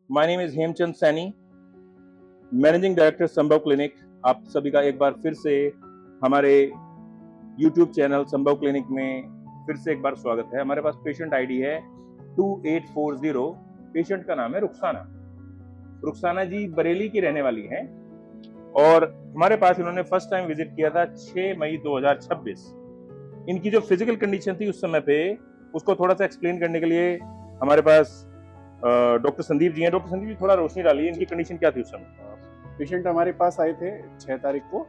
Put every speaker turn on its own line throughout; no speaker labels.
My name is Hemchand Saini, managing director संभव clinic. आप सभी का एक बार फिर से हमारे YouTube चैनल संभव क्लिनिक में फिर से एक बार स्वागत है। हमारे पास पेशेंट आईडी है 2840। पेशेंट का नाम है रुखसाना। रुखसाना जी बरेली की रहने वाली हैं और हमारे पास इन्होंने फर्स्ट टाइम विजिट किया था 6 मई 2026। इनकी जो फिजिकल कंडीशन थी उस समय पे उसको थोड़ा सा एक्सप्लेन करने के लिए हमारे पास डॉक्टर संदीप जी हैं। डॉक्टर संदीप जी थोड़ा रोशनी डालिए, इनकी कंडीशन क्या थी उस समय?
पेशेंट हमारे पास आए थे 6 तारीख को।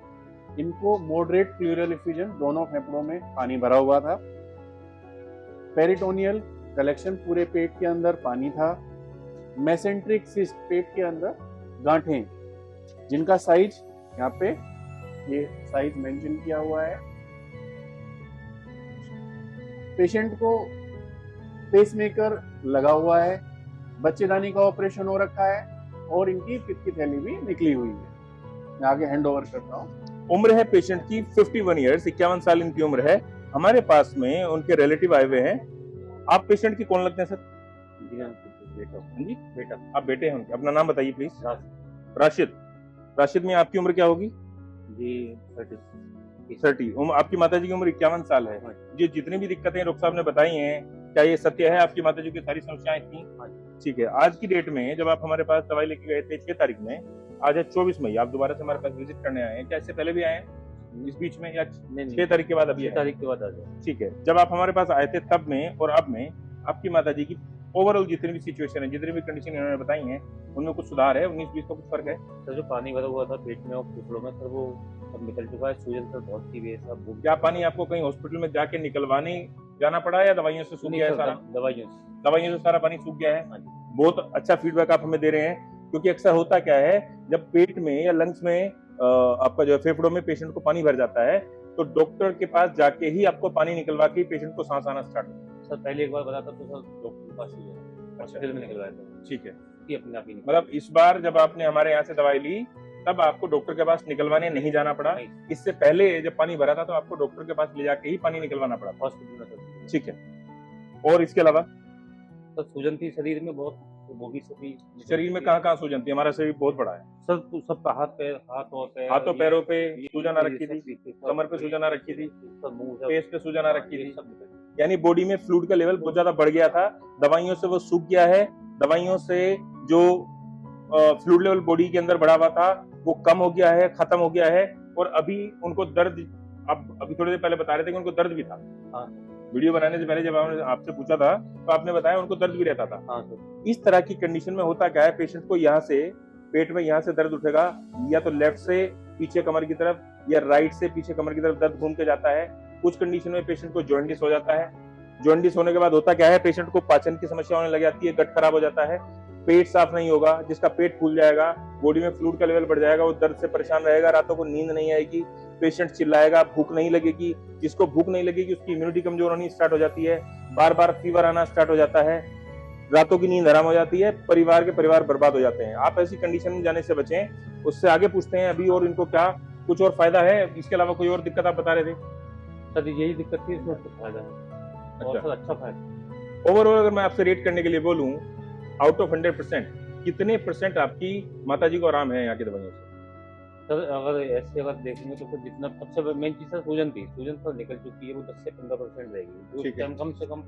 इनको मॉडरेट प्लूरल इफ्यूजन, दोनों फेफड़ों में पानी भरा हुआ था। पेरिटोनियल कलेक्शन, पूरे पेट के अंदर पानी था। मेसेंट्रिक सिस्ट, पेट के अंदर गांठें, जिनका साइज यहाँ पे ये साइज मेंशन किया हुआ है। पेशेंट को पेसमेकर लगा हुआ है, बच्चेदानी का ऑपरेशन हो रखा है और इनकी पित्त की थैली भी निकली हुई है। मैं आगे हैंड ओवर करता हूँ।
उम्र है पेशेंट की 51 ईयर्स, 51 साल इनकी उम्र है। हमारे पास में उनके रिलेटिव आए हुए हैं। आप पेशेंट की कौन लगते हैं सर? जी बेटा, आप बेटे हैं उनके। अपना नाम बताइए प्लीज। राशिद। राशिद में आपकी उम्र क्या होगी?
जी
30। आपकी माताजी की उम्र 51 साल है। ये जितनी भी दिक्कतें रुख साहब ने बताई हैं, क्या ये सत्य है? आपकी माताजी की सारी समस्याएं थी? ठीक है। आज की डेट में जब आप हमारे पास दवाई लेके गए थे 6 तारीख में, आज है 24 मई, आप दोबारा से हमारे पास विजिट करने आए हैं। क्या इससे पहले भी आए हैं इस बीच में या 6 तारीख के बाद? अभी
6 तारीख के बाद आ जाए।
ठीक है। जब आप हमारे पास आए थे तब में और अब में आपकी माताजी की ओवरऑल जितनी भी सिचुएशन है, जितनी भी कंडीशन इन्होंने बताई हैं, उनमें कुछ सुधार है? 19-20 का कुछ फर्क है?
सर जो पानी भरा हुआ था पेट में और फेफड़ों में, सर वो अब निकल चुका है। सूजन सर बहुत थी वे सब।
क्या पानी आपको कहीं हॉस्पिटल में जाके निकलवाने जाना पड़ा या दवाइयों से सूख गया है सारा? दवाइयों से सारा पानी सूख गया है। बहुत अच्छा फीडबैक आप हमें दे रहे हैं, क्योंकि अक्सर होता क्या है, जब पेट में या लंग्स में आपका जो फेफड़ों में पेशेंट को पानी भर जाता है तो डॉक्टर के पास जाके ही आपको पानी निकलवा के पेशेंट को सांस आना स्टार्ट होता है।
सर पहले एक बार बता था तो सर डॉक्टर के पास ही गया, हॉस्पिटल में निकलवाया था।
ठीक है।
ये अपने आप ही
मतलब इस बार जब आपने हमारे यहाँ से दवाई ली तब आपको डॉक्टर के पास निकलवाने नहीं जाना पड़ा। इससे पहले जब पानी भरा था तो आपको डॉक्टर के पास ले जाके ही पानी निकलवाना पड़ा
हॉस्पिटल में सर।
ठीक है। और इसके अलावा
सर सूजन थी शरीर में बहुत, वो भी सभी।
शरीर में कहाँ सूजन थी? हमारा शरीर बहुत बड़ा है
सर। सबका
हाथों पैरों पे सूजन आ रखी थी, कमर पे सूजन आ रखी थी, फेस पे सूजन आ रखी थी। यानी बॉडी में फ्लूइड का लेवल बहुत ज्यादा बढ़ गया था। दवाइयों से वो सूख गया है। दवाइयों से जो फ्लूइड लेवल बॉडी के अंदर बढ़ा हुआ था वो कम हो गया है, खत्म हो गया है। और अभी उनको दर्द, अब अभी थोड़ी देर पहले बता रहे थे कि उनको दर्द भी था। वीडियो बनाने से पहले जब हमने आपसे पूछा था तो आपने बताया उनको दर्द भी रहता था। इस तरह की कंडीशन में होता क्या है, पेशेंट को यहाँ से पेट में यहाँ से दर्द उठेगा, या तो लेफ्ट से पीछे कमर की तरफ या राइट से पीछे कमर की तरफ दर्द घूम के जाता है। कुछ कंडीशन में पेशेंट को जॉइंटिस हो जाता है। जॉइंटिस होने के बाद होता क्या है, पेशेंट को पाचन की समस्या होने लग जाती है, गट खराब हो जाता है, पेट साफ नहीं होगा, जिसका पेट फूल जाएगा, बॉडी में फ्लूइड का लेवल बढ़ जाएगा, वो दर्द से परेशान रहेगा, रातों को नींद नहीं आएगी, पेशेंट चिल्लाएगा, भूख नहीं लगेगी। जिसको भूख नहीं लगेगी उसकी इम्यूनिटी कमजोर होनी स्टार्ट हो जाती है, बार बार फीवर आना स्टार्ट हो जाता है, रातों की नींद हराम हो जाती है, परिवार बर्बाद हो जाते हैं। आप ऐसी कंडीशन में जाने से बचें। उससे आगे पूछते हैं अभी और इनको क्या कुछ और फायदा है? इसके अलावा कोई और दिक्कत आप बता रहे थे?
सर यही दिक्कत थी, इसमें फायदा है और सर अच्छा फायदा।
ओवरऑल अगर मैं आपसे रेट करने के लिए बोलूं, आउट ऑफ 100% कितने परसेंट आपकी माताजी को आराम है यहाँ की दवाइयों से?
सर अगर ऐसे अगर देखेंगे तो फिर जितना सबसे मेन चीज सर सूजन थी, सूजन तो निकल चुकी है, वो 10 से 15% रहेगी। उस टाइम कम से कम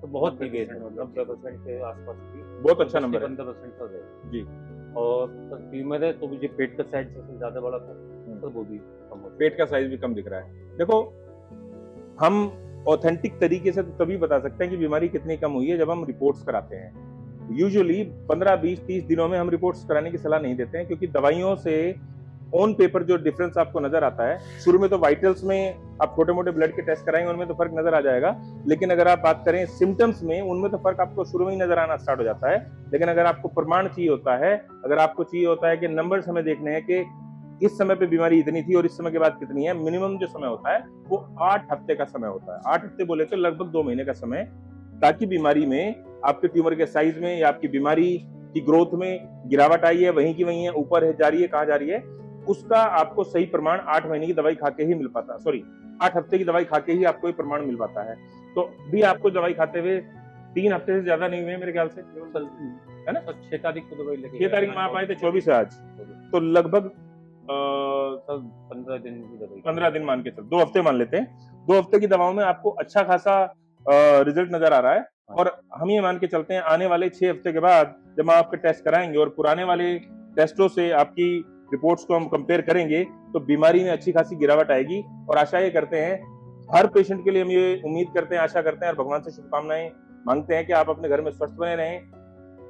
तो बहुत थी, 90% के आसपास थी।
बहुत अच्छा नंबर है।
15% सर रहेगी
जी।
और सर ट्यूमर है तो मुझे पेट का साइज सबसे ज्यादा बड़ा था, सर वो भी कम हो,
पेट का साइज भी कम दिख रहा है। देखो, हम ऑथेंटिक तरीके से तो तभी बता सकते हैं कि बीमारी कितनी कम हुई है जब हम रिपोर्ट्स कराते हैं। यूजुअली 15, 20, 30 दिनों में हम रिपोर्ट्स कराने की सलाह नहीं देते हैं, क्योंकि दवाइयों से ऑन पेपर जो डिफरेंस आपको नजर आता है, शुरू में तो वाइटल्स में आप छोटे मोटे ब्लड के टेस्ट कराएंगे, उनमें तो फर्क नजर आ जाएगा। लेकिन अगर आप बात करें सिम्टम्स में, उनमें तो फर्क आपको शुरू में ही नजर आना स्टार्ट हो जाता है। लेकिन अगर आपको प्रमाण चाहिए होता है, अगर आपको चाहिए होता है कि नंबर्स हमें देखने हैं कि इस समय पे बीमारी इतनी थी और इस समय के बाद कितनी है, मिनिमम जो समय होता है वो 8 हफ्ते का समय होता है। 8 हफ्ते बोले तो लगभग 2 महीने का समय, ताकि बीमारी में, आपके ट्यूमर के साइज में या आपकी बीमारी की ग्रोथ में गिरावट आई है, वहीं की वहीं है, ऊपर है, जा रही है, कहाँ जा रही है, उसका आपको सही प्रमाण 8 महीने की दवाई खा के ही मिल पाता है। 8 हफ्ते की दवाई खा के ही आपको ये प्रमाण मिल पाता है। तो भी आपको दवाई खाते हुए 3 हफ्ते से ज्यादा नहीं हुए मेरे ख्याल से। है ना?
6 तारीख को दवाई लेके
6 तारीख में आप आए थे, 24 है आज, तो लगभग
15 दिन की दवाई,
15 दिन मान के चल, 2 हफ्ते मान लेते हैं। 2 हफ्ते की दवाओं में आपको अच्छा खासा रिजल्ट नजर आ रहा है। और हम ये मान के चलते हैं आने वाले 6 हफ्ते के बाद जब हम आपके टेस्ट कराएंगे और पुराने वाले टेस्टों से आपकी रिपोर्ट्स को हम कंपेयर करेंगे तो बीमारी में अच्छी खासी गिरावट आएगी। और आशा ये करते हैं, हर पेशेंट के लिए हम ये उम्मीद करते हैं, आशा करते हैं और भगवान से शुभकामनाएं मांगते हैं कि आप अपने घर में स्वस्थ बने रहें,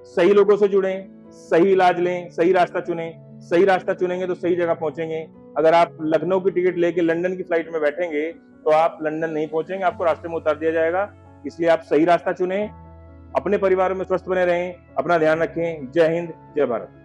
सही लोगों से जुड़ें, सही इलाज लें, सही रास्ता चुनें। सही रास्ता चुनेंगे तो सही जगह पहुंचेंगे। अगर आप लखनऊ की टिकट लेके लंदन की फ्लाइट में बैठेंगे तो आप लंदन नहीं पहुंचेंगे, आपको रास्ते में उतार दिया जाएगा। इसलिए आप सही रास्ता चुनें, अपने परिवार में स्वस्थ बने रहें, अपना ध्यान रखें। जय हिंद, जय भारत।